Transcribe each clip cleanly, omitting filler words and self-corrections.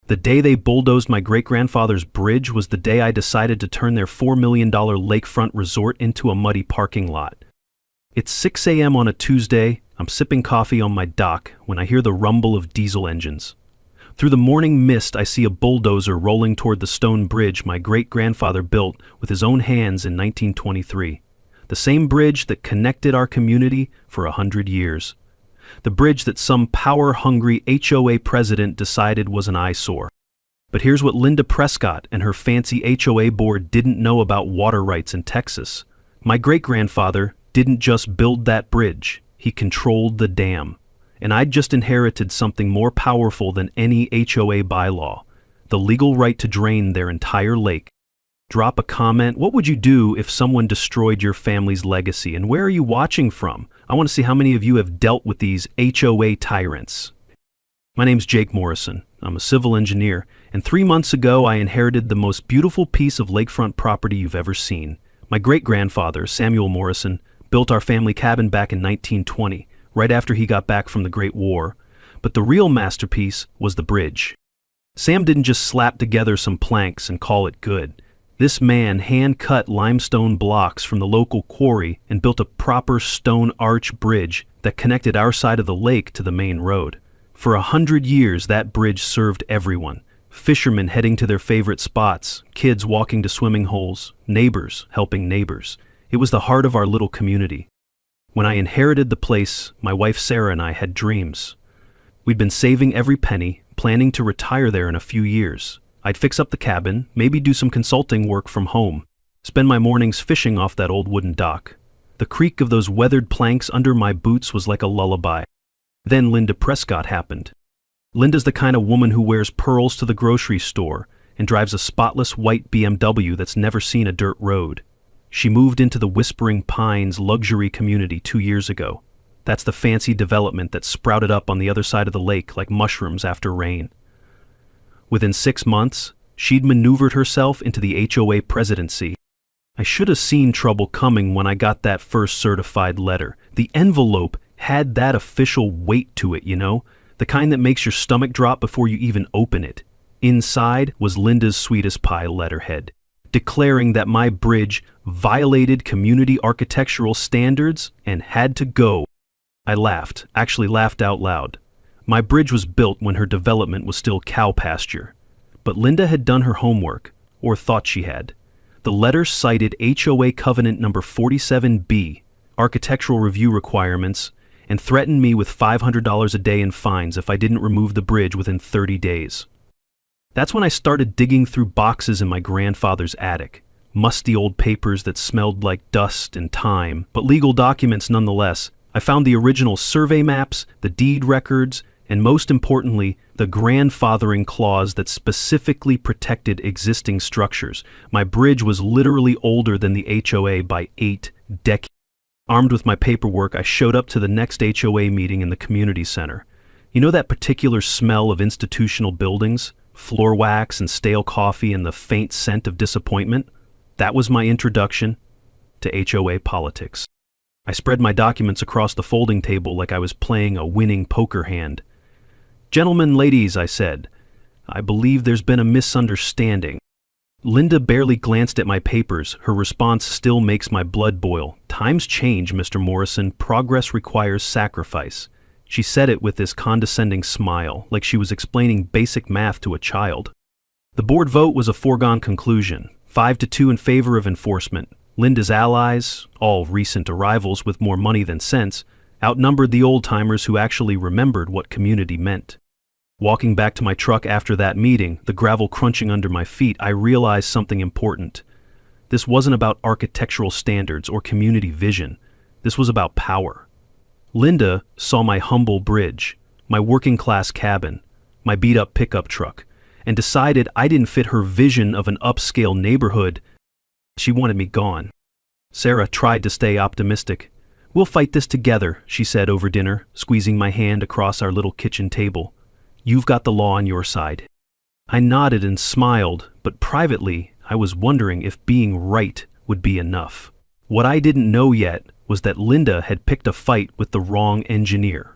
The day they bulldozed my great-grandfather's bridge was the day I decided to turn their $4 million lakefront resort into a muddy parking lot. It's 6 a.m. on a Tuesday. I'm sipping coffee on my dock when I hear the rumble of diesel engines. Through the morning mist, I see a bulldozer rolling toward the stone bridge my great-grandfather built with his own hands in 1923. The same bridge that connected our community for 100 years. The bridge that some power-hungry HOA president decided was an eyesore. But here's what Linda Prescott and her fancy HOA board didn't know about water rights in Texas. My great-grandfather didn't just build that bridge, he controlled the dam. And I'd just inherited something more powerful than any HOA bylaw, the legal right to drain their entire lake. Drop a comment. What would you do if someone destroyed your family's legacy? And where are you watching from? I want to see how many of you have dealt with these HOA tyrants. My name's Jake Morrison. I'm a civil engineer, and 3 months ago I inherited the most beautiful piece of lakefront property you've ever seen. My great-grandfather, Samuel Morrison, built our family cabin back in 1920, right after he got back from the Great War. But the real masterpiece was the bridge. Sam didn't just slap together some planks and call it good. This man hand-cut limestone blocks from the local quarry and built a proper stone arch bridge that connected our side of the lake to the main road. For 100 years, that bridge served everyone. Fishermen heading to their favorite spots, kids walking to swimming holes, neighbors helping neighbors. It was the heart of our little community. When I inherited the place, my wife Sarah and I had dreams. We'd been saving every penny, planning to retire there in a few years. I'd fix up the cabin, maybe do some consulting work from home, spend my mornings fishing off that old wooden dock. The creak of those weathered planks under my boots was like a lullaby. Then Linda Prescott happened. Linda's the kind of woman who wears pearls to the grocery store and drives a spotless white BMW that's never seen a dirt road. She moved into the Whispering Pines luxury community 2 years ago. That's the fancy development that sprouted up on the other side of the lake like mushrooms after rain. Within 6 months, she'd maneuvered herself into the HOA presidency. I should have seen trouble coming when I got that first certified letter. The envelope had that official weight to it, you know, the kind that makes your stomach drop before you even open it. Inside was Linda's sweetest pie letterhead, declaring that my bridge violated community architectural standards and had to go. I laughed, actually laughed out loud. My bridge was built when her development was still cow pasture. But Linda had done her homework, or thought she had. The letter cited HOA Covenant number 47B, architectural review requirements, and threatened me with $500 a day in fines if I didn't remove the bridge within 30 days. That's when I started digging through boxes in my grandfather's attic, musty old papers that smelled like dust and time, but legal documents nonetheless. I found the original survey maps, the deed records, and most importantly, the grandfathering clause that specifically protected existing structures. My bridge was literally older than the HOA by 8 decades. Armed with my paperwork, I showed up to the next HOA meeting in the community center. You know that particular smell of institutional buildings? Floor wax and stale coffee and the faint scent of disappointment? That was my introduction to HOA politics. I spread my documents across the folding table like I was playing a winning poker hand. "Gentlemen, ladies," I said, "I believe there's been a misunderstanding." Linda barely glanced at my papers. Her response still makes my blood boil. "Times change, Mr. Morrison. Progress requires sacrifice." She said it with this condescending smile, like she was explaining basic math to a child. The board vote was a foregone conclusion, 5-2 in favor of enforcement. Linda's allies, all recent arrivals with more money than sense, outnumbered the old-timers who actually remembered what community meant. Walking back to my truck after that meeting, the gravel crunching under my feet, I realized something important. This wasn't about architectural standards or community vision. This was about power. Linda saw my humble bridge, my working-class cabin, my beat-up pickup truck, and decided I didn't fit her vision of an upscale neighborhood. She wanted me gone. Sarah tried to stay optimistic. "We'll fight this together," she said over dinner, squeezing my hand across our little kitchen table. "You've got the law on your side." I nodded and smiled, but privately, I was wondering if being right would be enough. What I didn't know yet was that Linda had picked a fight with the wrong engineer.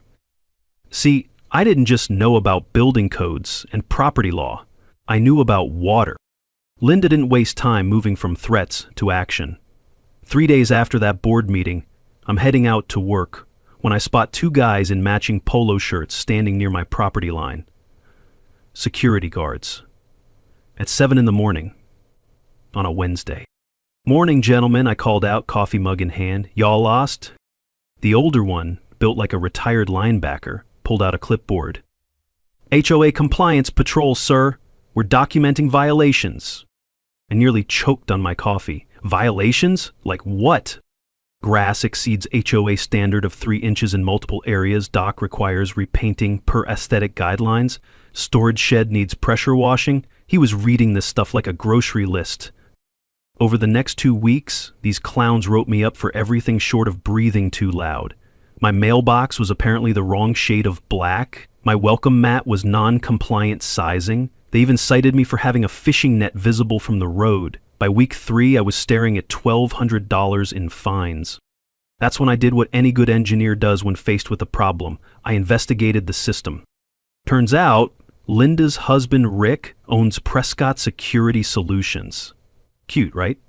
See, I didn't just know about building codes and property law. I knew about water. Linda didn't waste time moving from threats to action. 3 days after that board meeting, I'm heading out to work when I spot two guys in matching polo shirts standing near my property line. Security guards. At 7 in the morning, on a Wednesday. "Morning, gentlemen," I called out, coffee mug in hand. "Y'all lost?" The older one, built like a retired linebacker, pulled out a clipboard. "HOA compliance patrol, sir. We're documenting violations." I nearly choked on my coffee. Violations? Like what? Grass exceeds HOA standard of 3 inches in multiple areas. Dock requires repainting per aesthetic guidelines. Storage shed needs pressure washing. He was reading this stuff like a grocery list. Over the next 2 weeks, these clowns wrote me up for everything short of breathing too loud. My mailbox was apparently the wrong shade of black. My welcome mat was non-compliant sizing. They even cited me for having a fishing net visible from the road. By week 3, I was staring at $1,200 in fines. That's when I did what any good engineer does when faced with a problem. I investigated the system. Turns out, Linda's husband, Rick, owns Prescott Security Solutions. Cute, right?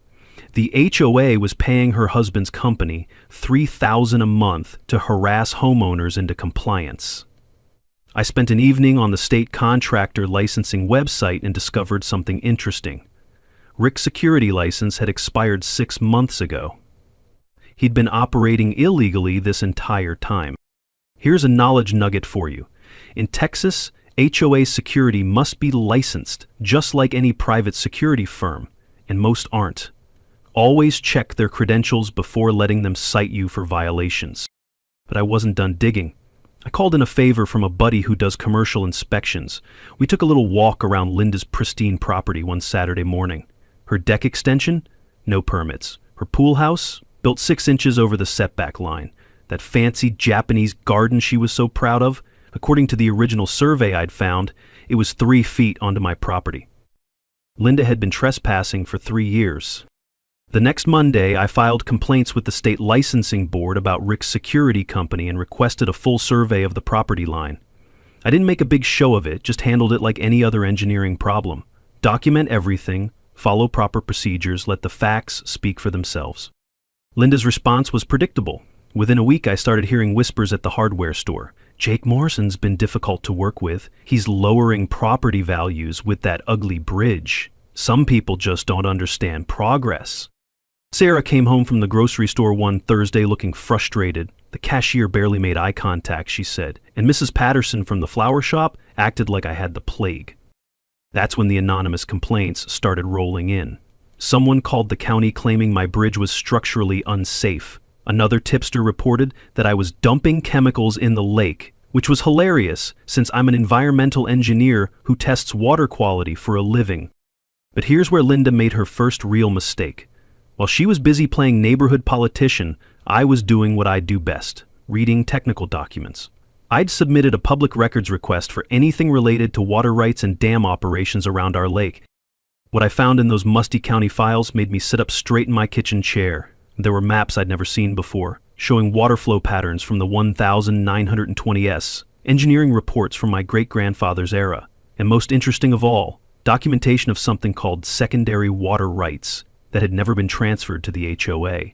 The HOA was paying her husband's company $3,000 a month to harass homeowners into compliance. I spent an evening on the state contractor licensing website and discovered something interesting. Rick's security license had expired 6 months ago. He'd been operating illegally this entire time. Here's a knowledge nugget for you. In Texas, HOA security must be licensed, just like any private security firm, and most aren't. Always check their credentials before letting them cite you for violations. But I wasn't done digging. I called in a favor from a buddy who does commercial inspections. We took a little walk around Linda's pristine property one Saturday morning. Her deck extension? No permits. Her pool house? Built 6 inches over the setback line. That fancy Japanese garden she was so proud of? According to the original survey I'd found, it was 3 feet onto my property. Linda had been trespassing for 3 years. The next Monday, I filed complaints with the state licensing board about Rick's security company and requested a full survey of the property line. I didn't make a big show of it, just handled it like any other engineering problem. Document everything, follow proper procedures, let the facts speak for themselves. Linda's response was predictable. Within a week, I started hearing whispers at the hardware store. "Jake Morrison's been difficult to work with. He's lowering property values with that ugly bridge. Some people just don't understand progress." Sarah came home from the grocery store one Thursday looking frustrated. The cashier barely made eye contact, she said, and Mrs. Patterson from the flower shop acted like I had the plague. That's when the anonymous complaints started rolling in. Someone called the county claiming my bridge was structurally unsafe. Another tipster reported that I was dumping chemicals in the lake, which was hilarious since I'm an environmental engineer who tests water quality for a living. But here's where Linda made her first real mistake. While she was busy playing neighborhood politician, I was doing what I do best, reading technical documents. I'd submitted a public records request for anything related to water rights and dam operations around our lake. What I found in those musty county files made me sit up straight in my kitchen chair. There were maps I'd never seen before, showing water flow patterns from the 1920s, engineering reports from my great-grandfather's era, and most interesting of all, documentation of something called secondary water rights that had never been transferred to the HOA.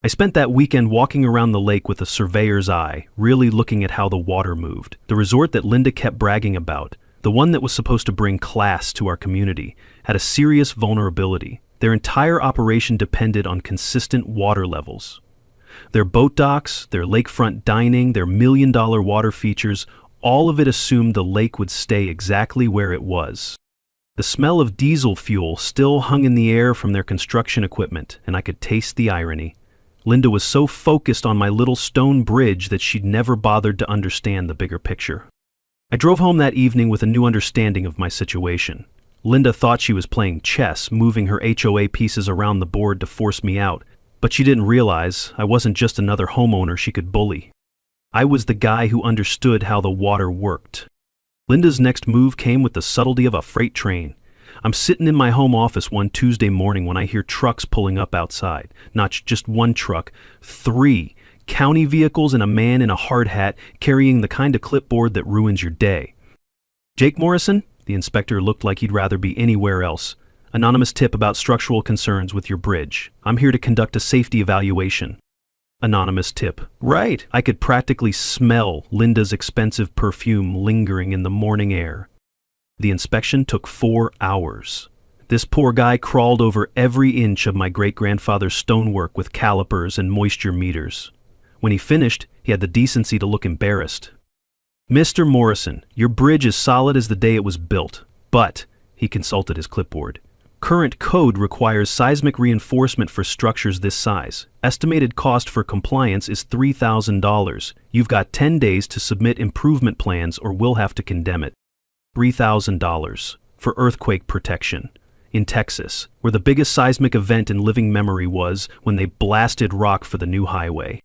I spent that weekend walking around the lake with a surveyor's eye, really looking at how the water moved. The resort that Linda kept bragging about, the one that was supposed to bring class to our community, had a serious vulnerability. Their entire operation depended on consistent water levels. Their boat docks, their lakefront dining, their million-dollar water features, all of it assumed the lake would stay exactly where it was. The smell of diesel fuel still hung in the air from their construction equipment, and I could taste the irony. Linda was so focused on my little stone bridge that she'd never bothered to understand the bigger picture. I drove home that evening with a new understanding of my situation. Linda thought she was playing chess, moving her HOA pieces around the board to force me out, but she didn't realize I wasn't just another homeowner she could bully. I was the guy who understood how the water worked. Linda's next move came with the subtlety of a freight train. I'm sitting in my home office one Tuesday morning when I hear trucks pulling up outside. Not just one truck, 3, county vehicles and a man in a hard hat carrying the kind of clipboard that ruins your day. Jake Morrison? The inspector looked like he'd rather be anywhere else. Anonymous tip about structural concerns with your bridge. I'm here to conduct a safety evaluation. Anonymous tip. Right. I could practically smell Linda's expensive perfume lingering in the morning air. The inspection took 4 hours. This poor guy crawled over every inch of my great-grandfather's stonework with calipers and moisture meters. When he finished, he had the decency to look embarrassed. Mr. Morrison, your bridge is solid as the day it was built, but, he consulted his clipboard, current code requires seismic reinforcement for structures this size. Estimated cost for compliance is $3,000. You've got 10 days to submit improvement plans or we'll have to condemn it. $3,000 for earthquake protection. In Texas, where the biggest seismic event in living memory was when they blasted rock for the new highway.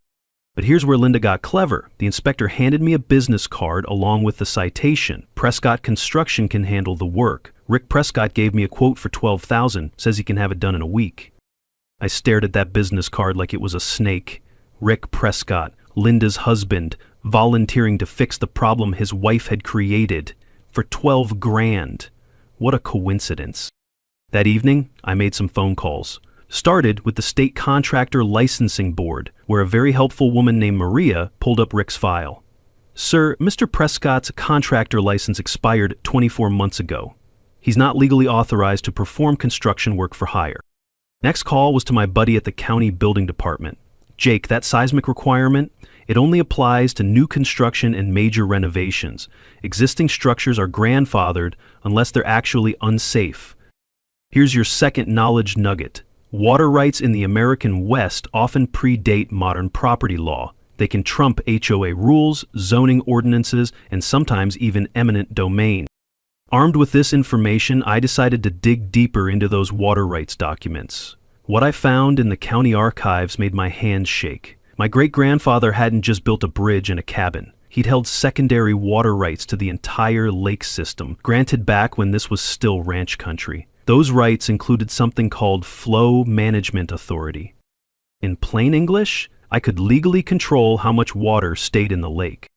But here's where Linda got clever. The inspector handed me a business card along with the citation. Prescott Construction can handle the work. Rick Prescott gave me a quote for $12,000, says he can have it done in a week. I stared at that business card like it was a snake. Rick Prescott, Linda's husband, volunteering to fix the problem his wife had created for $12 grand. What a coincidence. That evening, I made some phone calls. Started with the State Contractor Licensing Board, where a very helpful woman named Maria pulled up Rick's file. Sir, Mr. Prescott's contractor license expired 24 months ago. He's not legally authorized to perform construction work for hire. Next call was to my buddy at the county building department. Jake, that seismic requirement, it only applies to new construction and major renovations. Existing structures are grandfathered unless they're actually unsafe. Here's your second knowledge nugget. Water rights in the American West often predate modern property law. They can trump HOA rules, zoning ordinances, and sometimes even eminent domain. Armed with this information, I decided to dig deeper into those water rights documents. What I found in the county archives made my hands shake. My great-grandfather hadn't just built a bridge and a cabin. He'd held secondary water rights to the entire lake system, granted back when this was still ranch country. Those rights included something called Flow Management Authority. In plain English, I could legally control how much water stayed in the lake.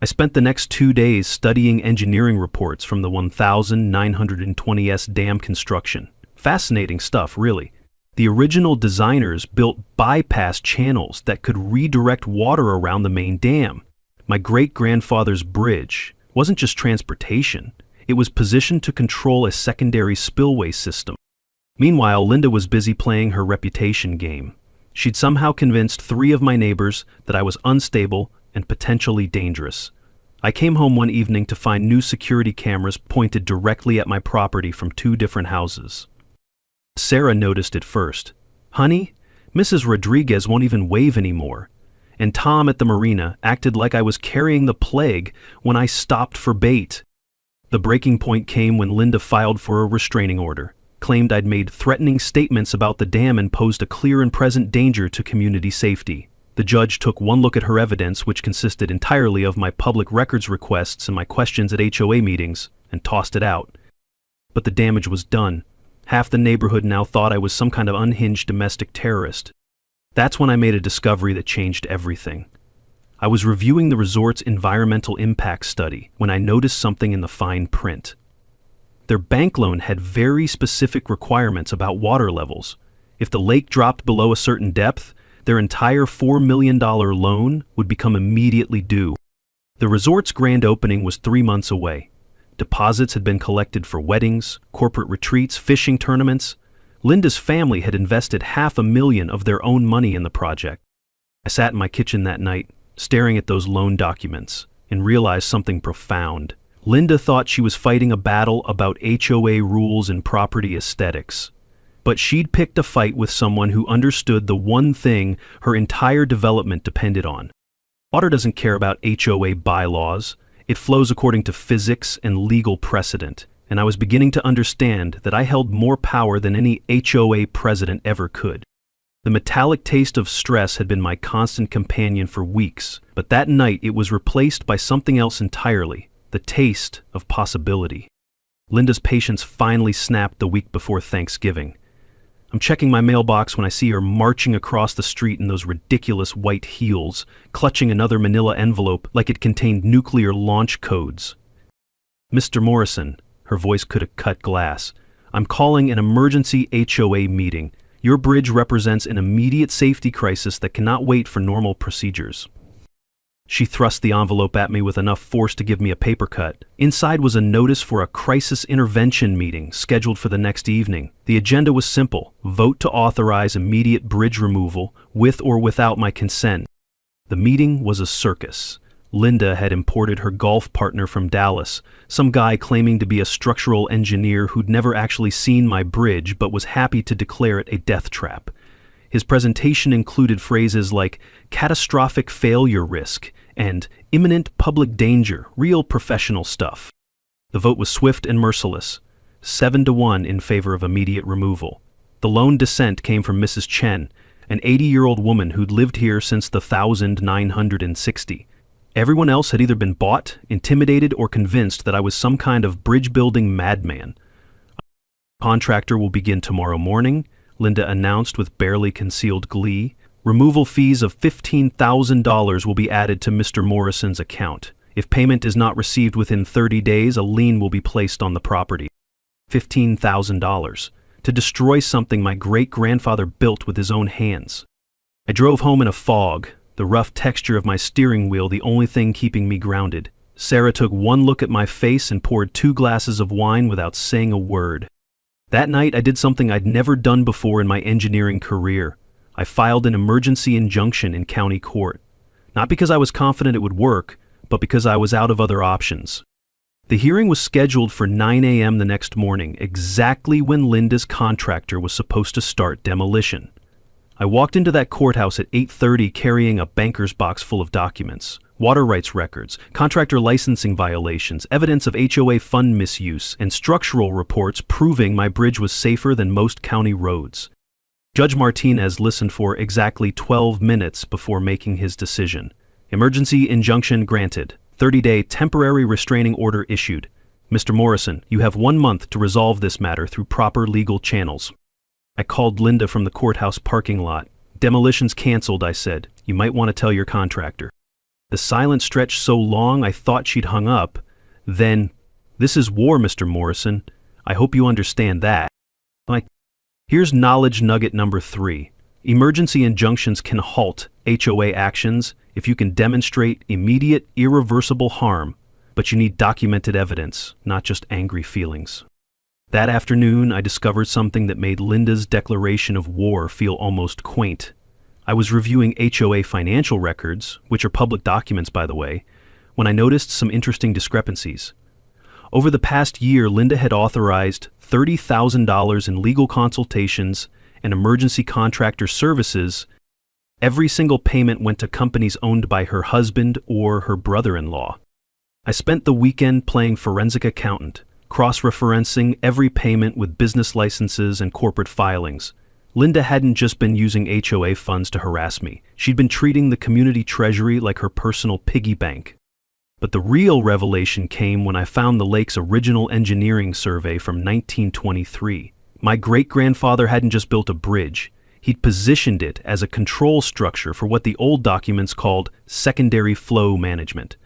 I spent the next 2 days studying engineering reports from the 1920s dam construction. Fascinating stuff, really. The original designers built bypass channels that could redirect water around the main dam. My great-grandfather's bridge wasn't just transportation. It was positioned to control a secondary spillway system. Meanwhile, Linda was busy playing her reputation game. She'd somehow convinced 3 of my neighbors that I was unstable and potentially dangerous. I came home one evening to find new security cameras pointed directly at my property from 2 different houses. Sarah noticed it first. Honey, Mrs. Rodriguez won't even wave anymore. And Tom at the marina acted like I was carrying the plague when I stopped for bait. The breaking point came when Linda filed for a restraining order, claimed I'd made threatening statements about the dam and posed a clear and present danger to community safety. The judge took one look at her evidence, which consisted entirely of my public records requests and my questions at HOA meetings, and tossed it out. But the damage was done. Half the neighborhood now thought I was some kind of unhinged domestic terrorist. That's when I made a discovery that changed everything. I was reviewing the resort's environmental impact study when I noticed something in the fine print. Their bank loan had very specific requirements about water levels. If the lake dropped below a certain depth, their entire $4 million loan would become immediately due. The resort's grand opening was 3 months away. Deposits had been collected for weddings, corporate retreats, fishing tournaments. Linda's family had invested $500,000 of their own money in the project. I sat in my kitchen that night, staring at those loan documents, and realized something profound. Linda thought she was fighting a battle about HOA rules and property aesthetics. But she'd picked a fight with someone who understood the one thing her entire development depended on. Water doesn't care about HOA bylaws. It flows according to physics and legal precedent, and I was beginning to understand that I held more power than any HOA president ever could. The metallic taste of stress had been my constant companion for weeks, but that night it was replaced by something else entirely, the taste of possibility. Linda's patience finally snapped the week before Thanksgiving. I'm checking my mailbox when I see her marching across the street in those ridiculous white heels, clutching another manila envelope like it contained nuclear launch codes. "Mr. Morrison," her voice could have cut glass, "I'm calling an emergency HOA meeting. Your bridge represents an immediate safety crisis that cannot wait for normal procedures." She thrust the envelope at me with enough force to give me a paper cut. Inside was a notice for a crisis intervention meeting scheduled for the next evening. The agenda was simple: vote to authorize immediate bridge removal with or without my consent. The meeting was a circus. Linda had imported her golf partner from Dallas, some guy claiming to be a structural engineer who'd never actually seen my bridge but was happy to declare it a death trap. His presentation included phrases like catastrophic failure risk and imminent public danger, real professional stuff. The vote was swift and merciless, 7-1 in favor of immediate removal. The lone dissent came from Mrs. Chen, an 80-year-old woman who'd lived here since the 1960. Everyone else had either been bought, intimidated, or convinced that I was some kind of bridge-building madman. "A contractor will begin tomorrow morning," Linda announced with barely concealed glee. "Removal fees of $15,000 will be added to Mr. Morrison's account. If payment is not received within 30 days, a lien will be placed on the property." $15,000 to destroy something my great-grandfather built with his own hands. I drove home in a fog, the rough texture of my steering wheel the only thing keeping me grounded. Sarah took one look at my face and poured 2 glasses of wine without saying a word. That night, I did something I'd never done before in my engineering career. I filed an emergency injunction in county court. Not because I was confident it would work, but because I was out of other options. The hearing was scheduled for 9 a.m. the next morning, exactly when Linda's contractor was supposed to start demolition. I walked into that courthouse at 8:30 carrying a banker's box full of documents, water rights records, contractor licensing violations, evidence of HOA fund misuse, and structural reports proving my bridge was safer than most county roads. Judge Martinez listened for exactly 12 minutes before making his decision. Emergency injunction granted. 30-day temporary restraining order issued. Mr. Morrison, you have 1 month to resolve this matter through proper legal channels. I called Linda from the courthouse parking lot. "Demolition's canceled," I said. "You might want to tell your contractor." The silence stretched so long I thought she'd hung up. Then, "This is war, Mr. Morrison. I hope you understand that." Here's knowledge nugget number 3. Emergency injunctions can halt HOA actions if you can demonstrate immediate, irreversible harm, but you need documented evidence, not just angry feelings. That afternoon, I discovered something that made Linda's declaration of war feel almost quaint. I was reviewing HOA financial records, which are public documents by the way, when I noticed some interesting discrepancies. Over the past year, Linda had authorized $30,000 in legal consultations and emergency contractor services. Every single payment went to companies owned by her husband or her brother-in-law. I spent the weekend playing forensic accountant, cross-referencing every payment with business licenses and corporate filings. Linda hadn't just been using HOA funds to harass me. She'd been treating the community treasury like her personal piggy bank. But the real revelation came when I found the lake's original engineering survey from 1923. My great-grandfather hadn't just built a bridge. He'd positioned it as a control structure for what the old documents called secondary flow management.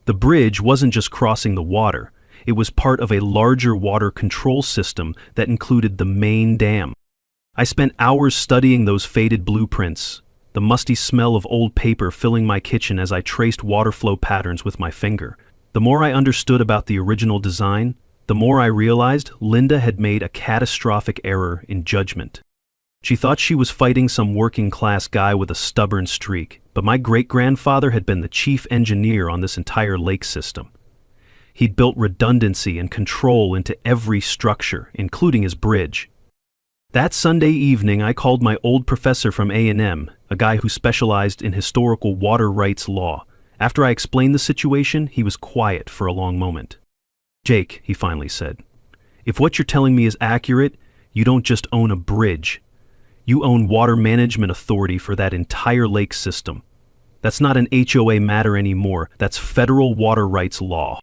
The bridge wasn't just crossing the water. It was part of a larger water control system that included the main dam. I spent hours studying those faded blueprints, the musty smell of old paper filling my kitchen as I traced water flow patterns with my finger. The more I understood about the original design, the more I realized Linda had made a catastrophic error in judgment. She thought she was fighting some working-class guy with a stubborn streak, but my great-grandfather had been the chief engineer on this entire lake system. He'd built redundancy and control into every structure, including his bridge. That Sunday evening, I called my old professor from A&M, a guy who specialized in historical water rights law. After I explained the situation, he was quiet for a long moment. "Jake," he finally said, "if what you're telling me is accurate, you don't just own a bridge. You own water management authority for that entire lake system. That's not an HOA matter anymore. That's federal water rights law."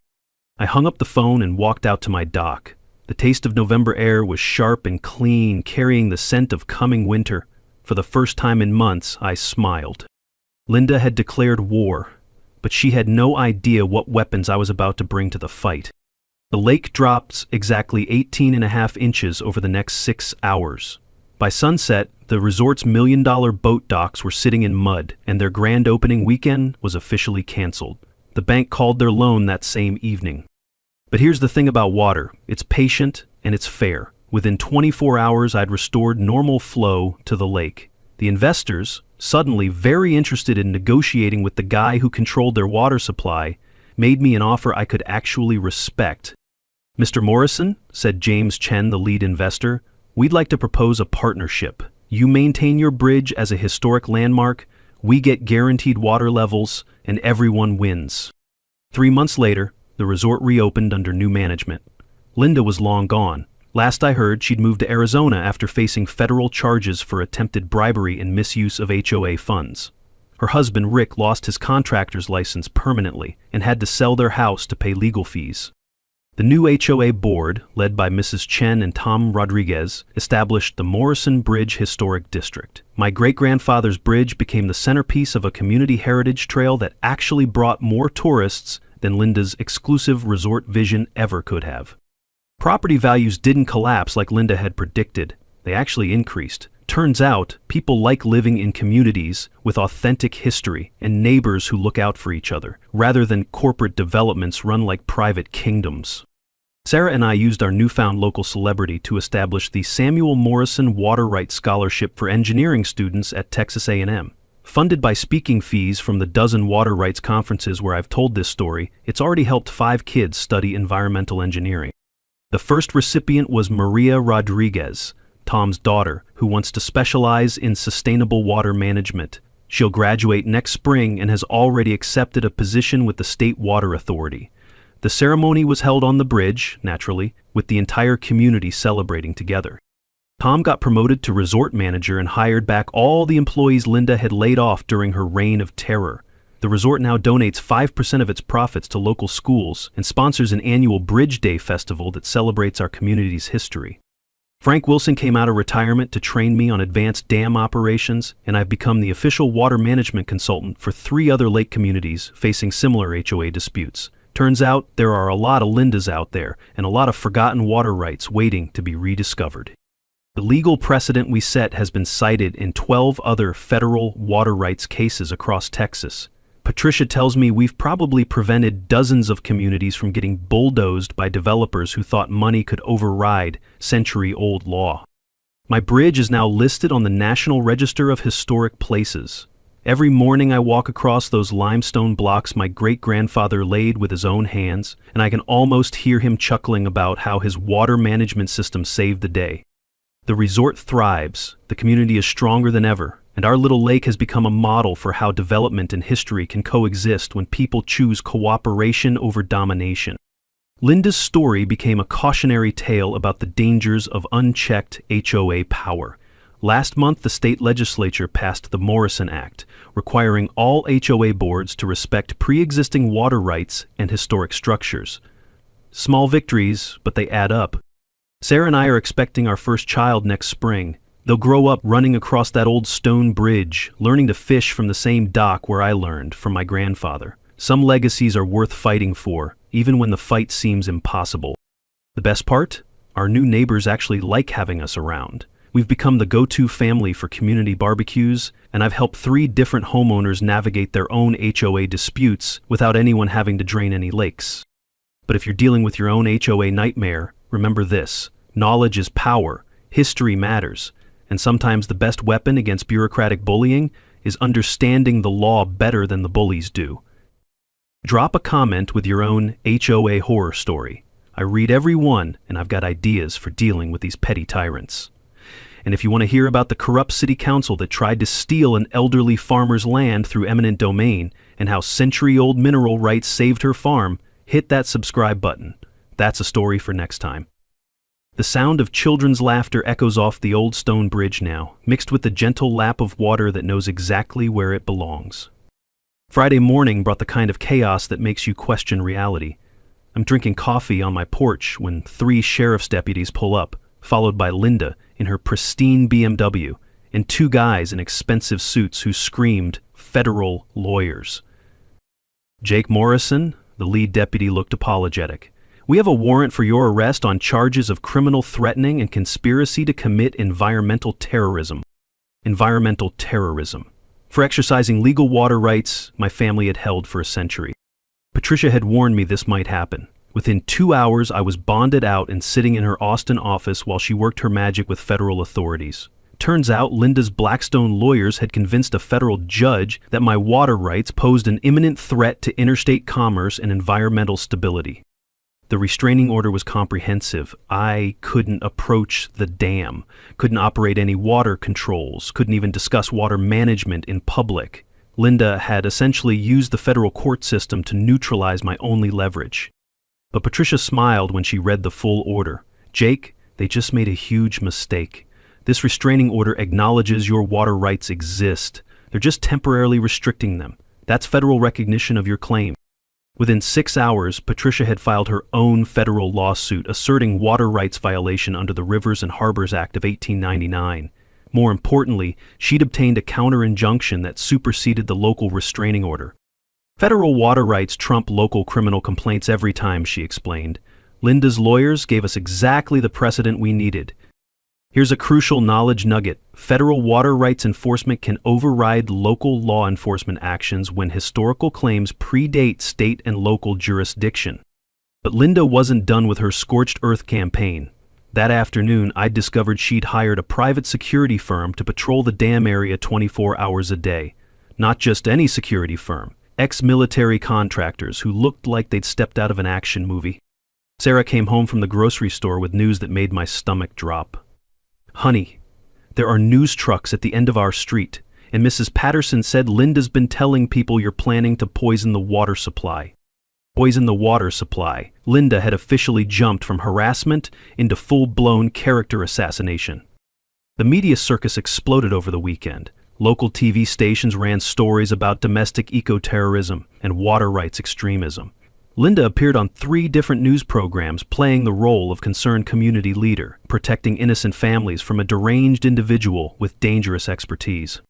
I hung up the phone and walked out to my dock. The taste of November air was sharp and clean, carrying the scent of coming winter. For the first time in months, I smiled. Linda had declared war, but she had no idea what weapons I was about to bring to the fight. The lake drops exactly 18.5 inches over the next 6 hours. By sunset, the resort's million-dollar boat docks were sitting in mud, and their grand opening weekend was officially canceled. The bank called their loan that same evening. But here's the thing about water. It's patient and it's fair. Within 24 hours, I'd restored normal flow to the lake. The investors, suddenly very interested in negotiating with the guy who controlled their water supply, made me an offer I could actually respect. "Mr. Morrison," said James Chen, the lead investor, "we'd like to propose a partnership. You maintain your bridge as a historic landmark, we get guaranteed water levels, and everyone wins." 3 months later, the resort reopened under new management. Linda was long gone. Last I heard, she'd moved to Arizona after facing federal charges for attempted bribery and misuse of HOA funds. Her husband, Rick, lost his contractor's license permanently and had to sell their house to pay legal fees. The new HOA board, led by Mrs. Chen and Tom Rodriguez, established the Morrison Bridge Historic District. My great-grandfather's bridge became the centerpiece of a community heritage trail that actually brought more tourists than Linda's exclusive resort vision ever could have. Property values didn't collapse like Linda had predicted. They actually increased. Turns out, people like living in communities with authentic history and neighbors who look out for each other, rather than corporate developments run like private kingdoms. Sarah and I used our newfound local celebrity to establish the Samuel Morrison Water Rights Scholarship for engineering students at Texas A&M. Funded by speaking fees from the dozen water rights conferences where I've told this story, it's already helped 5 kids study environmental engineering. The first recipient was Maria Rodriguez, Tom's daughter, who wants to specialize in sustainable water management. She'll graduate next spring and has already accepted a position with the State Water Authority. The ceremony was held on the bridge, naturally, with the entire community celebrating together. Tom got promoted to resort manager and hired back all the employees Linda had laid off during her reign of terror. The resort now donates 5% of its profits to local schools and sponsors an annual Bridge Day festival that celebrates our community's history. Frank Wilson came out of retirement to train me on advanced dam operations, and I've become the official water management consultant for 3 other lake communities facing similar HOA disputes. Turns out there are a lot of Lindas out there and a lot of forgotten water rights waiting to be rediscovered. The legal precedent we set has been cited in 12 other federal water rights cases across Texas. Patricia tells me we've probably prevented dozens of communities from getting bulldozed by developers who thought money could override century-old law. My bridge is now listed on the National Register of Historic Places. Every morning I walk across those limestone blocks my great-grandfather laid with his own hands, and I can almost hear him chuckling about how his water management system saved the day. The resort thrives, the community is stronger than ever, and our little lake has become a model for how development and history can coexist when people choose cooperation over domination. Linda's story became a cautionary tale about the dangers of unchecked HOA power. Last month, the state legislature passed the Morrison Act, requiring all HOA boards to respect pre-existing water rights and historic structures. Small victories, but they add up. Sarah and I are expecting our first child next spring. They'll grow up running across that old stone bridge, learning to fish from the same dock where I learned from my grandfather. Some legacies are worth fighting for, even when the fight seems impossible. The best part? Our new neighbors actually like having us around. We've become the go-to family for community barbecues, and I've helped 3 different homeowners navigate their own HOA disputes without anyone having to drain any lakes. But if you're dealing with your own HOA nightmare, remember this: knowledge is power, history matters, and sometimes the best weapon against bureaucratic bullying is understanding the law better than the bullies do. Drop a comment with your own HOA horror story. I read every one, and I've got ideas for dealing with these petty tyrants. And if you want to hear about the corrupt city council that tried to steal an elderly farmer's land through eminent domain and how century-old mineral rights saved her farm, hit that subscribe button. That's a story for next time. The sound of children's laughter echoes off the old stone bridge now, mixed with the gentle lap of water that knows exactly where it belongs. Friday morning brought the kind of chaos that makes you question reality. I'm drinking coffee on my porch when 3 sheriff's deputies pull up, followed by Linda in her pristine BMW and 2 guys in expensive suits who screamed, "Federal lawyers." "Jake Morrison," the lead deputy looked apologetic. "We have a warrant for your arrest on charges of criminal threatening and conspiracy to commit environmental terrorism." Environmental terrorism. For exercising legal water rights my family had held for a century. Patricia had warned me this might happen. Within 2 hours, I was bonded out and sitting in her Austin office while she worked her magic with federal authorities. Turns out Linda's Blackstone lawyers had convinced a federal judge that my water rights posed an imminent threat to interstate commerce and environmental stability. The restraining order was comprehensive. I couldn't approach the dam, couldn't operate any water controls, couldn't even discuss water management in public. Linda had essentially used the federal court system to neutralize my only leverage. But Patricia smiled when she read the full order. "Jake, they just made a huge mistake. This restraining order acknowledges your water rights exist. They're just temporarily restricting them. That's federal recognition of your claim." Within 6 hours, Patricia had filed her own federal lawsuit asserting water rights violation under the Rivers and Harbors Act of 1899. More importantly, she'd obtained a counter-injunction that superseded the local restraining order. "Federal water rights trump local criminal complaints every time," she explained. "Linda's lawyers gave us exactly the precedent we needed. Here's a crucial knowledge nugget. Federal water rights enforcement can override local law enforcement actions when historical claims predate state and local jurisdiction." But Linda wasn't done with her scorched earth campaign. That afternoon, I discovered she'd hired a private security firm to patrol the dam area 24 hours a day. Not just any security firm, ex-military contractors who looked like they'd stepped out of an action movie. Sarah came home from the grocery store with news that made my stomach drop. "Honey, there are news trucks at the end of our street, and Mrs. Patterson said Linda's been telling people you're planning to poison the water supply." Poison the water supply. Linda had officially jumped from harassment into full-blown character assassination. The media circus exploded over the weekend. Local TV stations ran stories about domestic eco-terrorism and water rights extremism. Linda appeared on 3 different news programs playing the role of concerned community leader, protecting innocent families from a deranged individual with dangerous expertise.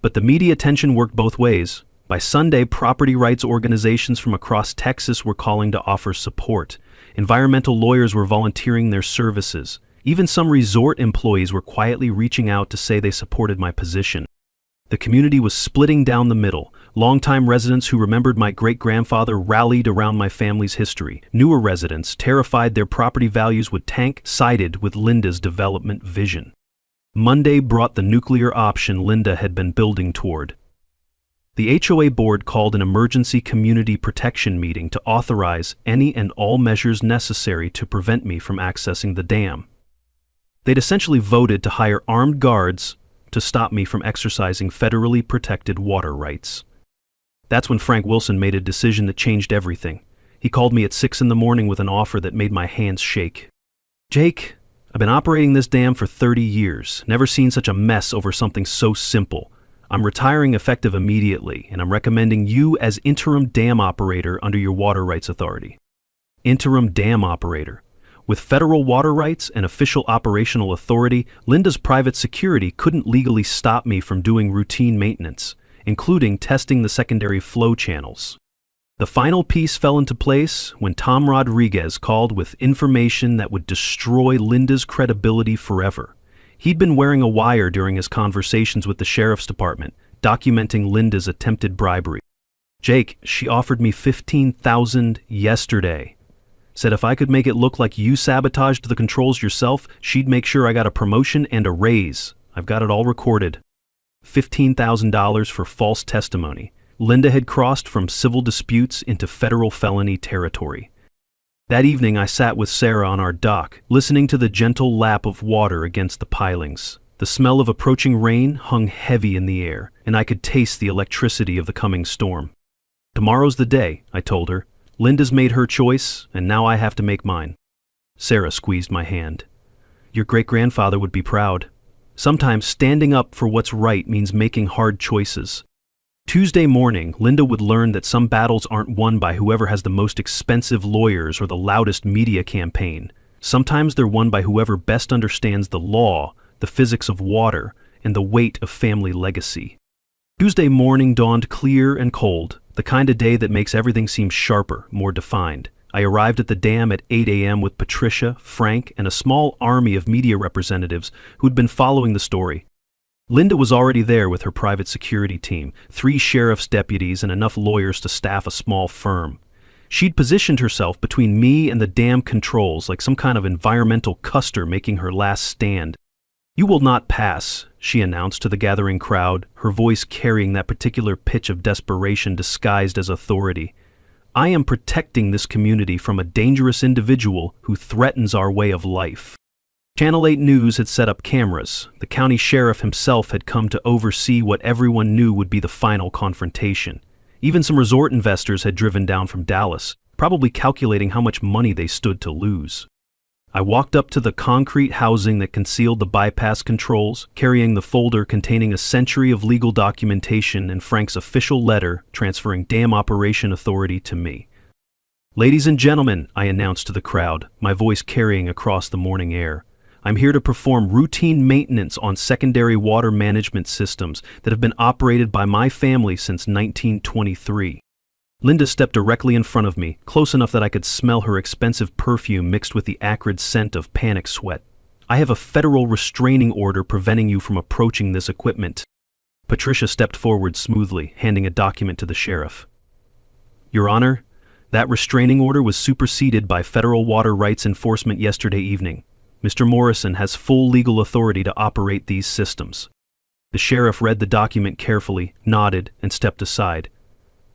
But the media attention worked both ways. By Sunday, property rights organizations from across Texas were calling to offer support. Environmental lawyers were volunteering their services. Even some resort employees were quietly reaching out to say they supported my position. The community was splitting down the middle. Longtime residents who remembered my great-grandfather rallied around my family's history. Newer residents, terrified their property values would tank, sided with Linda's development vision. Monday brought the nuclear option Linda had been building toward. The HOA board called an emergency community protection meeting to authorize any and all measures necessary to prevent me from accessing the dam. They'd essentially voted to hire armed guards to stop me from exercising federally protected water rights. That's when Frank Wilson made a decision that changed everything. He called me at 6 in the morning with an offer that made my hands shake. "Jake, I've been operating this dam for 30 years, never seen such a mess over something so simple. I'm retiring effective immediately, and I'm recommending you as interim dam operator under your water rights authority." Interim dam operator. With federal water rights and official operational authority, Linda's private security couldn't legally stop me from doing routine maintenance, including testing the secondary flow channels. The final piece fell into place when Tom Rodriguez called with information that would destroy Linda's credibility forever. He'd been wearing a wire during his conversations with the sheriff's department, documenting Linda's attempted bribery. "Jake, she offered me $15,000 yesterday. Said if I could make it look like you sabotaged the controls yourself, she'd make sure I got a promotion and a raise. I've got it all recorded." $15,000 for false testimony. Linda had crossed from civil disputes into federal felony territory. That evening I sat with Sarah on our dock, listening to the gentle lap of water against the pilings. The smell of approaching rain hung heavy in the air, and I could taste the electricity of the coming storm. "Tomorrow's the day," I told her. "Linda's made her choice, and now I have to make mine." Sarah squeezed my hand. "Your great-grandfather would be proud. Sometimes standing up for what's right means making hard choices." Tuesday morning, Linda would learn that some battles aren't won by whoever has the most expensive lawyers or the loudest media campaign. Sometimes they're won by whoever best understands the law, the physics of water, and the weight of family legacy. Tuesday morning dawned clear and cold, the kind of day that makes everything seem sharper, more defined. I arrived at the dam at 8 a.m. with Patricia, Frank, and a small army of media representatives who'd been following the story. Linda was already there with her private security team, 3 sheriff's deputies and enough lawyers to staff a small firm. She'd positioned herself between me and the dam controls like some kind of environmental Custer making her last stand. "You will not pass," she announced to the gathering crowd, her voice carrying that particular pitch of desperation disguised as authority. "I am protecting this community from a dangerous individual who threatens our way of life." Channel 8 News had set up cameras. The county sheriff himself had come to oversee what everyone knew would be the final confrontation. Even some resort investors had driven down from Dallas, probably calculating how much money they stood to lose. I walked up to the concrete housing that concealed the bypass controls, carrying the folder containing a century of legal documentation and Frank's official letter transferring dam operation authority to me. "Ladies and gentlemen," I announced to the crowd, my voice carrying across the morning air, "I'm here to perform routine maintenance on secondary water management systems that have been operated by my family since 1923. Linda stepped directly in front of me, close enough that I could smell her expensive perfume mixed with the acrid scent of panic sweat. "I have a federal restraining order preventing you from approaching this equipment." Patricia stepped forward smoothly, handing a document to the sheriff. "Your Honor, that restraining order was superseded by federal water rights enforcement yesterday evening. Mr. Morrison has full legal authority to operate these systems." The sheriff read the document carefully, nodded, and stepped aside.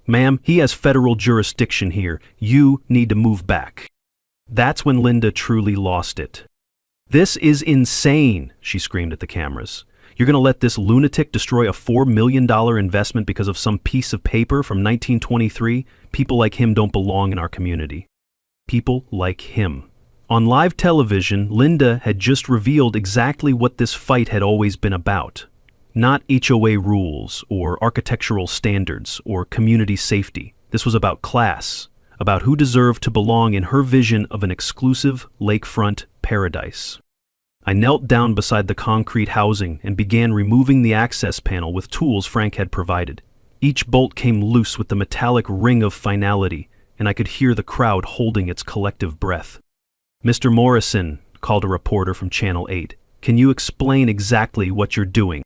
"Ma'am, he has federal jurisdiction here. You need to move back." That's when Linda truly lost it. "This is insane," she screamed at the cameras. "You're going to let this lunatic destroy a $4 million investment because of some piece of paper from 1923? People like him don't belong in our community." People like him. On live television, Linda had just revealed exactly what this fight had always been about. Not HOA rules, or architectural standards, or community safety. This was about class, about who deserved to belong in her vision of an exclusive lakefront paradise. I knelt down beside the concrete housing and began removing the access panel with tools Frank had provided. Each bolt came loose with the metallic ring of finality, and I could hear the crowd holding its collective breath. "Mr. Morrison," called a reporter from Channel 8, "can you explain exactly what you're doing?"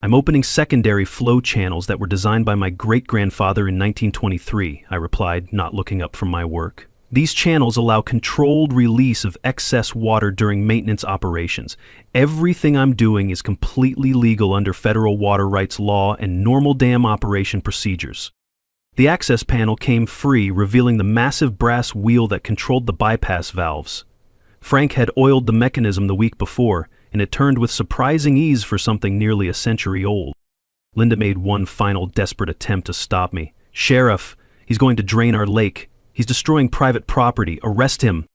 "I'm opening secondary flow channels that were designed by my great-grandfather in 1923, I replied, not looking up from my work. "These channels allow controlled release of excess water during maintenance operations. Everything I'm doing is completely legal under federal water rights law and normal dam operation procedures." The access panel came free, revealing the massive brass wheel that controlled the bypass valves. Frank had oiled the mechanism the week before, and it turned with surprising ease for something nearly a century old. Linda made one final desperate attempt to stop me. "Sheriff, he's going to drain our lake. He's destroying private property. Arrest him."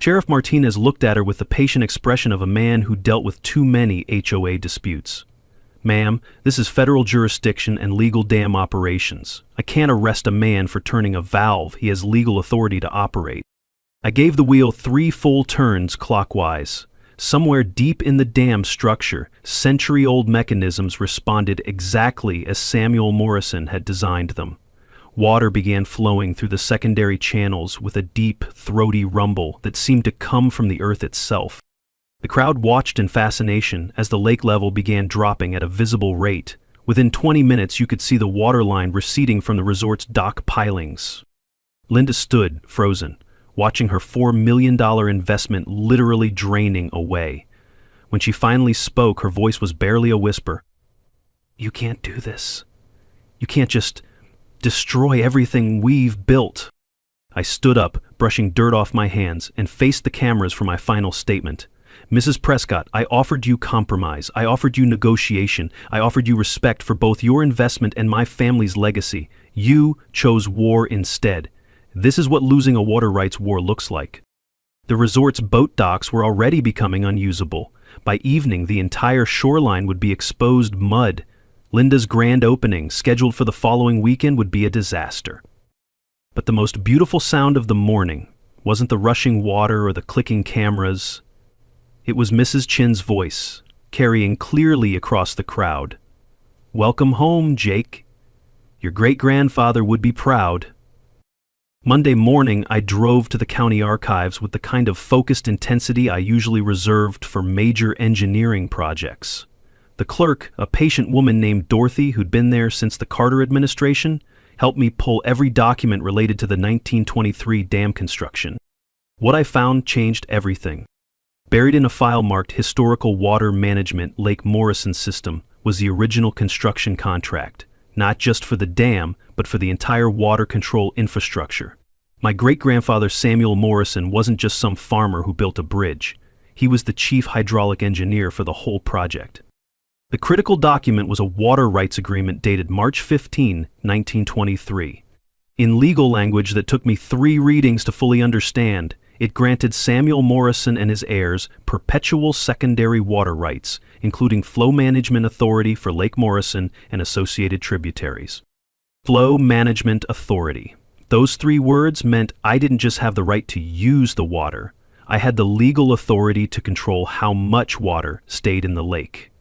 Sheriff Martinez looked at her with the patient expression of a man who dealt with too many HOA disputes. "Ma'am, this is federal jurisdiction and legal dam operations. I can't arrest a man for turning a valve he has legal authority to operate." I gave the wheel 3 full turns clockwise. Somewhere deep in the dam structure, century-old mechanisms responded exactly as Samuel Morrison had designed them. Water began flowing through the secondary channels with a deep, throaty rumble that seemed to come from the earth itself. The crowd watched in fascination as the lake level began dropping at a visible rate. Within 20 minutes, you could see the water line receding from the resort's dock pilings. Linda stood, frozen, watching her $4 million investment literally draining away. When she finally spoke, her voice was barely a whisper. "You can't do this. You can't just destroy everything we've built." I stood up, brushing dirt off my hands, and faced the cameras for my final statement. "Mrs. Prescott, I offered you compromise. I offered you negotiation. I offered you respect for both your investment and my family's legacy. You chose war instead. This is what losing a water rights war looks like." The resort's boat docks were already becoming unusable. By evening, the entire shoreline would be exposed mud. Linda's grand opening, scheduled for the following weekend, would be a disaster. But the most beautiful sound of the morning wasn't the rushing water or the clicking cameras. It was Mrs. Chin's voice, carrying clearly across the crowd. "Welcome home, Jake. Your great-grandfather would be proud." Monday morning, I drove to the county archives with the kind of focused intensity I usually reserved for major engineering projects. The clerk, a patient woman named Dorothy who'd been there since the Carter administration, helped me pull every document related to the 1923 dam construction. What I found changed everything. Buried in a file marked Historical Water Management Lake Morrison System was the original construction contract, not just for the dam, but for the entire water control infrastructure. My great-grandfather Samuel Morrison wasn't just some farmer who built a bridge. He was the chief hydraulic engineer for the whole project. The critical document was a water rights agreement dated March 15, 1923. In legal language that took me 3 readings to fully understand, it granted Samuel Morrison and his heirs perpetual secondary water rights, including flow management authority for Lake Morrison and associated tributaries. Flow management authority. Those 3 words meant I didn't just have the right to use the water, I had the legal authority to control how much water stayed in the lake.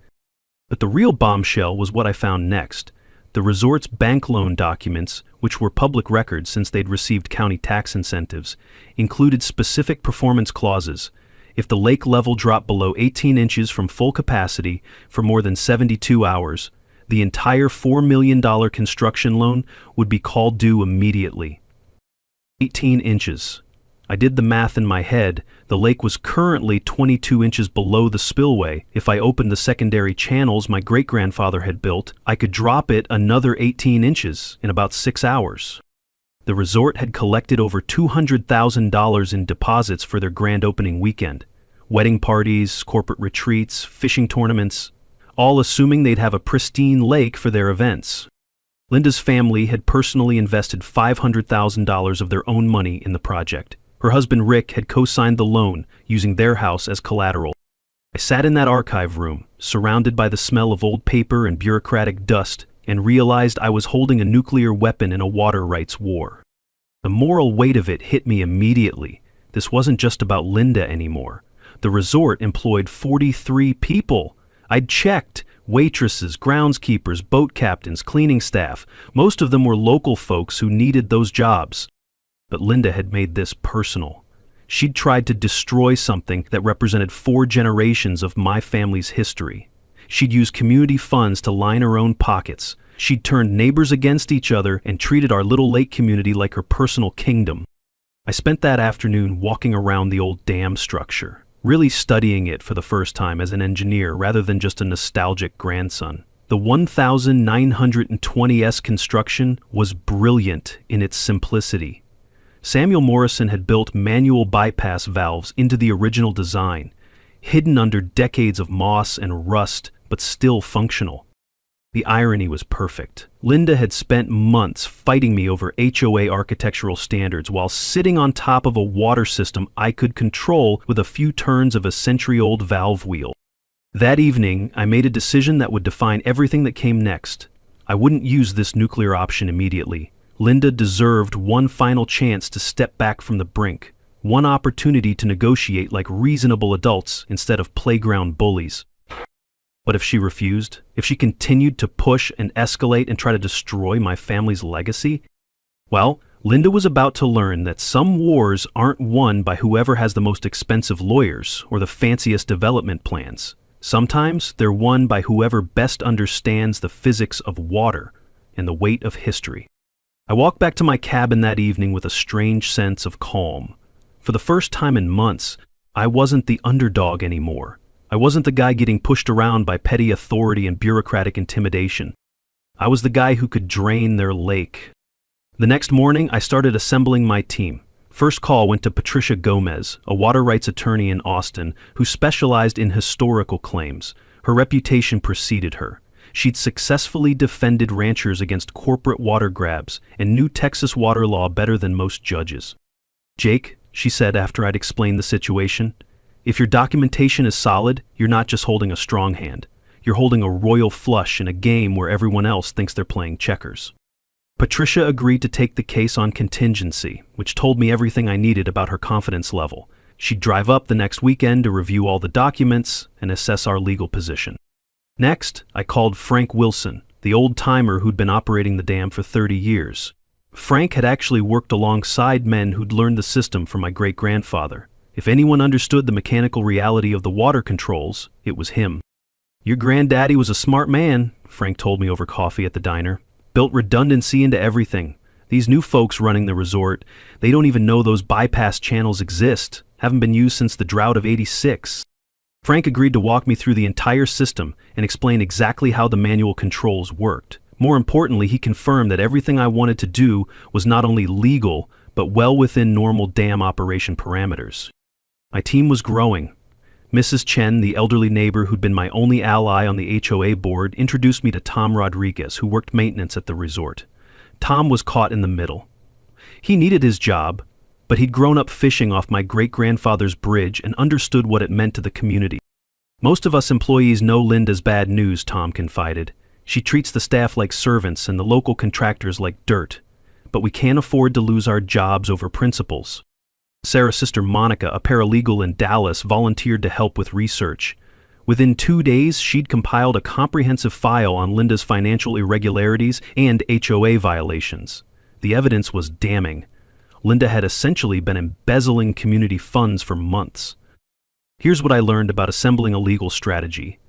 But the real bombshell was what I found next. The resort's bank loan documents, which were public records since they'd received county tax incentives, included specific performance clauses. If the lake level dropped below 18 inches from full capacity for more than 72 hours, the entire $4 million construction loan would be called due immediately. 18 inches. I did the math in my head. The lake was currently 22 inches below the spillway. If I opened the secondary channels my great-grandfather had built, I could drop it another 18 inches in about 6 hours. The resort had collected over $200,000 in deposits for their grand opening weekend. Wedding parties, corporate retreats, fishing tournaments, all assuming they'd have a pristine lake for their events. Linda's family had personally invested $500,000 of their own money in the project. Her husband Rick had co-signed the loan, using their house as collateral. I sat in that archive room, surrounded by the smell of old paper and bureaucratic dust, and realized I was holding a nuclear weapon in a water rights war. The moral weight of it hit me immediately. This wasn't just about Linda anymore. The resort employed 43 people. I'd checked. Waitresses, groundskeepers, boat captains, cleaning staff. Most of them were local folks who needed those jobs. But Linda had made this personal. She'd tried to destroy something that represented 4 generations of my family's history. She'd used community funds to line her own pockets. She'd turned neighbors against each other and treated our little lake community like her personal kingdom. I spent that afternoon walking around the old dam structure, really studying it for the first time as an engineer rather than just a nostalgic grandson. The 1920s construction was brilliant in its simplicity. Samuel Morrison had built manual bypass valves into the original design, hidden under decades of moss and rust, but still functional. The irony was perfect. Linda had spent months fighting me over HOA architectural standards while sitting on top of a water system I could control with a few turns of a century-old valve wheel. That evening, I made a decision that would define everything that came next. I wouldn't use this nuclear option immediately. Linda deserved one final chance to step back from the brink, one opportunity to negotiate like reasonable adults instead of playground bullies. But if she refused, if she continued to push and escalate and try to destroy my family's legacy, well, Linda was about to learn that some wars aren't won by whoever has the most expensive lawyers or the fanciest development plans. Sometimes they're won by whoever best understands the physics of water and the weight of history. I walked back to my cabin that evening with a strange sense of calm. For the first time in months, I wasn't the underdog anymore. I wasn't the guy getting pushed around by petty authority and bureaucratic intimidation. I was the guy who could drain their lake. The next morning, I started assembling my team. First call went to Patricia Gomez, a water rights attorney in Austin who specialized in historical claims. Her reputation preceded her. She'd successfully defended ranchers against corporate water grabs and knew Texas water law better than most judges. "Jake," she said after I'd explained the situation, "if your documentation is solid, you're not just holding a strong hand. You're holding a royal flush in a game where everyone else thinks they're playing checkers. Patricia agreed to take the case on contingency, which told me everything I needed about her confidence level. She'd drive up the next weekend to review all the documents and assess our legal position. Next, I called Frank Wilson, the old-timer who'd been operating the dam for 30 years. Frank had actually worked alongside men who'd learned the system from my great-grandfather. If anyone understood the mechanical reality of the water controls, it was him. "Your granddaddy was a smart man," Frank told me over coffee at the diner. "Built redundancy into everything. These new folks running the resort, they don't even know those bypass channels exist, haven't been used since the drought of '86. Frank agreed to walk me through the entire system and explain exactly how the manual controls worked. More importantly, he confirmed that everything I wanted to do was not only legal, but well within normal dam operation parameters. My team was growing. Mrs. Chen, the elderly neighbor who'd been my only ally on the HOA board, introduced me to Tom Rodriguez, who worked maintenance at the resort. Tom was caught in the middle. He needed his job, but he'd grown up fishing off my great-grandfather's bridge and understood what it meant to the community. "Most of us employees know Linda's bad news," Tom confided. "She treats the staff like servants and the local contractors like dirt. But we can't afford to lose our jobs over principles." Sarah's sister Monica, a paralegal in Dallas, volunteered to help with research. Within 2 days, she'd compiled a comprehensive file on Linda's financial irregularities and HOA violations. The evidence was damning. Linda had essentially been embezzling community funds for months. Here's what I learned about assembling a legal strategy.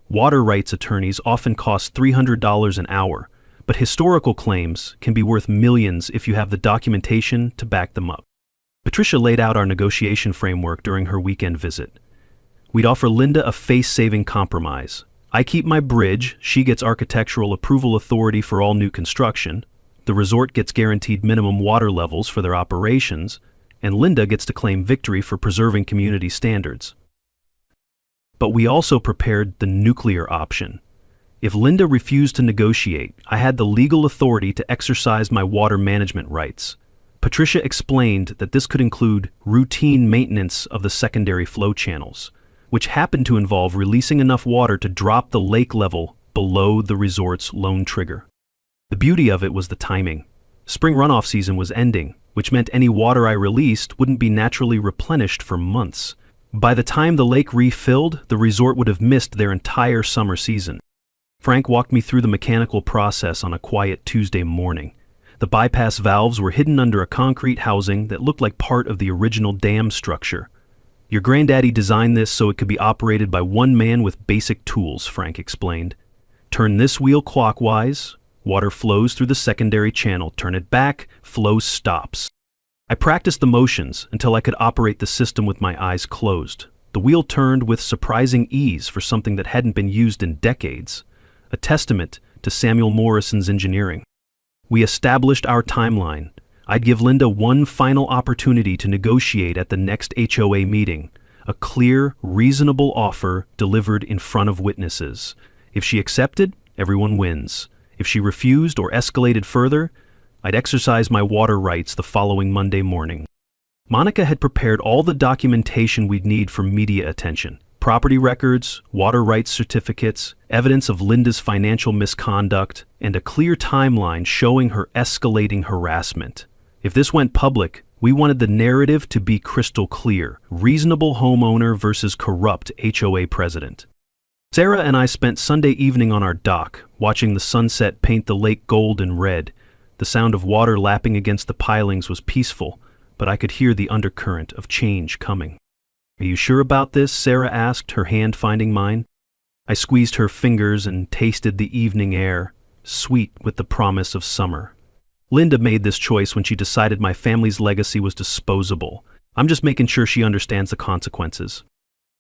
Water rights attorneys often cost $300 an hour, but historical claims can be worth millions if you have the documentation to back them up. Patricia laid out our negotiation framework during her weekend visit. We'd offer Linda a face-saving compromise. I keep my bridge, she gets architectural approval authority for all new construction, the resort gets guaranteed minimum water levels for their operations, and Linda gets to claim victory for preserving community standards. But we also prepared the nuclear option. If Linda refused to negotiate, I had the legal authority to exercise my water management rights. Patricia explained that this could include routine maintenance of the secondary flow channels, which happened to involve releasing enough water to drop the lake level below the resort's lone trigger. The beauty of it was the timing. Spring runoff season was ending, which meant any water I released wouldn't be naturally replenished for months. By the time the lake refilled, the resort would have missed their entire summer season. Frank walked me through the mechanical process on a quiet Tuesday morning. The bypass valves were hidden under a concrete housing that looked like part of the original dam structure. "Your granddaddy designed this so it could be operated by one man with basic tools," Frank explained. "Turn this wheel clockwise, water flows through the secondary channel. Turn it back, flow stops." I practiced the motions until I could operate the system with my eyes closed. The wheel turned with surprising ease for something that hadn't been used in decades, a testament to Samuel Morrison's engineering. We established our timeline. I'd give Linda one final opportunity to negotiate at the next HOA meeting, a clear, reasonable offer delivered in front of witnesses. If she accepted, everyone wins. If she refused or escalated further, I'd exercise my water rights the following Monday morning. Monica had prepared all the documentation we'd need for media attention. Property records, water rights certificates, evidence of Linda's financial misconduct, and a clear timeline showing her escalating harassment. If this went public, we wanted the narrative to be crystal clear: reasonable homeowner versus corrupt HOA president. Sarah and I spent Sunday evening on our dock, watching the sunset paint the lake gold and red. The sound of water lapping against the pilings was peaceful, but I could hear the undercurrent of change coming. "Are you sure about this?" Sarah asked, her hand finding mine. I squeezed her fingers and tasted the evening air, sweet with the promise of summer. "Linda made this choice when she decided my family's legacy was disposable. I'm just making sure she understands the consequences."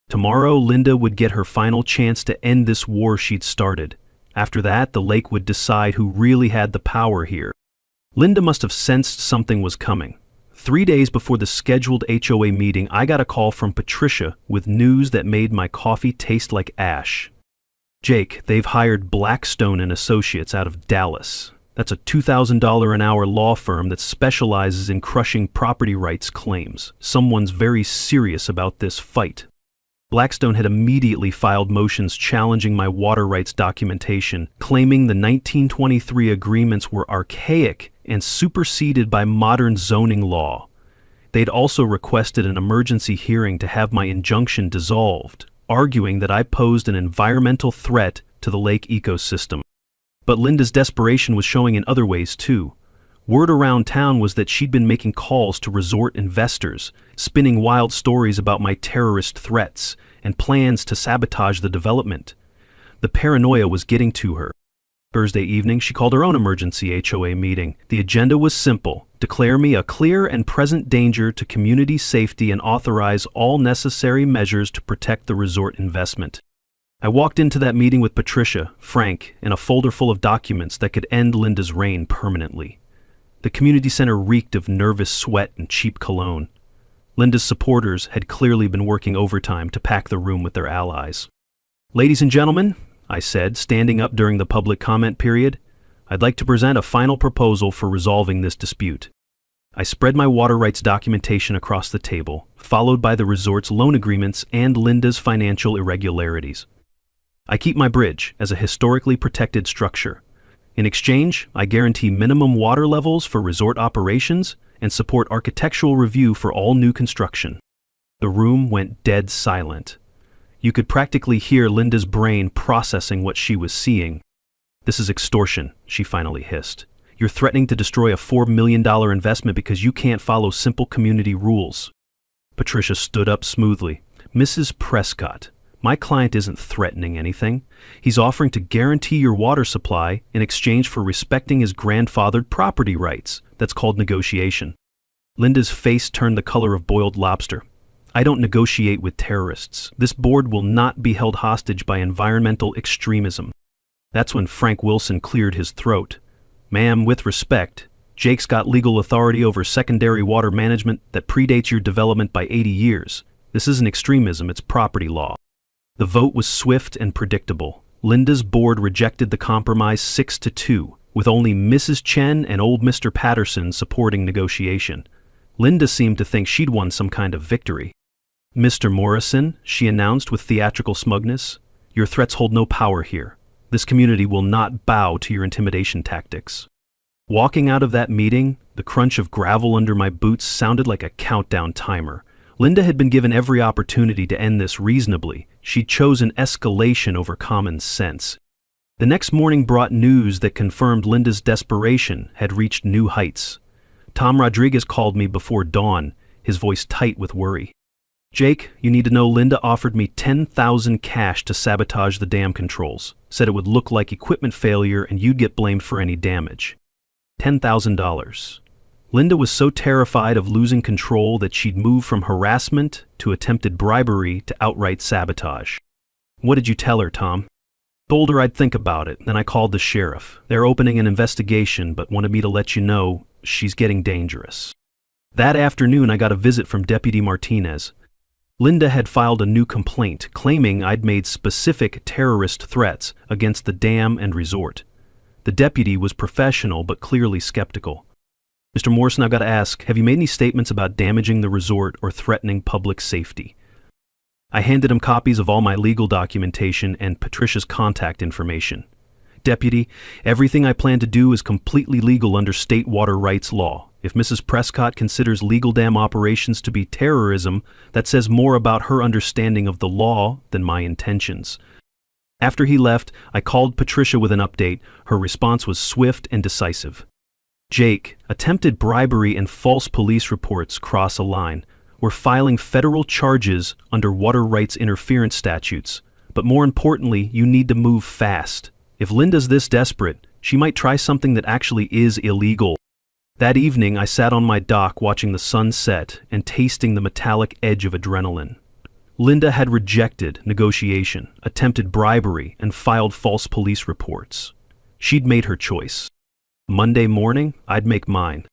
Tomorrow, Linda would get her final chance to end this war she'd started. After that, the lake would decide who really had the power here. Linda must have sensed something was coming. 3 days before the scheduled HOA meeting, I got a call from Patricia with news that made my coffee taste like ash. "Jake, they've hired Blackstone and Associates out of Dallas. That's a $2,000 an hour law firm that specializes in crushing property rights claims. Someone's very serious about this fight." Blackstone had immediately filed motions challenging my water rights documentation, claiming the 1923 agreements were archaic and superseded by modern zoning law. They'd also requested an emergency hearing to have my injunction dissolved, arguing that I posed an environmental threat to the lake ecosystem. But Linda's desperation was showing in other ways too. Word around town was that she'd been making calls to resort investors, spinning wild stories about my terrorist threats and plans to sabotage the development. The paranoia was getting to her. Thursday evening, she called her own emergency HOA meeting. The agenda was simple: declare me a clear and present danger to community safety and authorize all necessary measures to protect the resort investment. I walked into that meeting with Patricia, Frank, and a folder full of documents that could end Linda's reign permanently. The community center reeked of nervous sweat and cheap cologne. Linda's supporters had clearly been working overtime to pack the room with their allies. "Ladies and gentlemen," I said, standing up during the public comment period, "I'd like to present a final proposal for resolving this dispute." I spread my water rights documentation across the table, followed by the resort's loan agreements and Linda's financial irregularities. I keep my bridge as a historically protected structure. In exchange, I guarantee minimum water levels for resort operations and support architectural review for all new construction. The room went dead silent. You could practically hear Linda's brain processing what she was seeing. "This is extortion," she finally hissed. "You're threatening to destroy a $4 million investment because you can't follow simple community rules." Patricia stood up smoothly. "Mrs. Prescott, my client isn't threatening anything. He's offering to guarantee your water supply in exchange for respecting his grandfathered property rights. That's called negotiation." Linda's face turned the color of boiled lobster. "I don't negotiate with terrorists. This board will not be held hostage by environmental extremism." That's when Frank Wilson cleared his throat. "Ma'am, with respect, Jake's got legal authority over secondary water management that predates your development by 80 years. This isn't extremism, it's property law." The vote was swift and predictable. Linda's board rejected the compromise 6-2, with only Mrs. Chen and old Mr. Patterson supporting negotiation. Linda seemed to think she'd won some kind of victory. "Mr. Morrison," she announced with theatrical smugness, "your threats hold no power here. This community will not bow to your intimidation tactics." Walking out of that meeting, the crunch of gravel under my boots sounded like a countdown timer. Linda had been given every opportunity to end this reasonably. She'd chosen escalation over common sense. The next morning brought news that confirmed Linda's desperation had reached new heights. Tom Rodriguez called me before dawn, his voice tight with worry. "Jake, you need to know Linda offered me $10,000 cash to sabotage the dam controls. Said it would look like equipment failure and you'd get blamed for any damage." $10,000. Linda was so terrified of losing control that she'd moved from harassment to attempted bribery to outright sabotage. "What did you tell her, Tom?" "Told her I'd think about it, then I called the sheriff. They're opening an investigation, but wanted me to let you know she's getting dangerous." That afternoon I got a visit from Deputy Martinez. Linda had filed a new complaint claiming I'd made specific terrorist threats against the dam and resort. The deputy was professional but clearly skeptical. "Mr. Morrison, I've got to ask, have you made any statements about damaging the resort or threatening public safety?" I handed him copies of all my legal documentation and Patricia's contact information. "Deputy, everything I plan to do is completely legal under state water rights law. If Mrs. Prescott considers legal dam operations to be terrorism, that says more about her understanding of the law than my intentions." After he left, I called Patricia with an update. Her response was swift and decisive. "Jake, attempted bribery and false police reports cross a line. We're filing federal charges under water rights interference statutes. But more importantly, you need to move fast. If Linda's this desperate, she might try something that actually is illegal." That evening, I sat on my dock watching the sun set and tasting the metallic edge of adrenaline. Linda had rejected negotiation, attempted bribery, and filed false police reports. She'd made her choice. Monday morning, I'd make mine.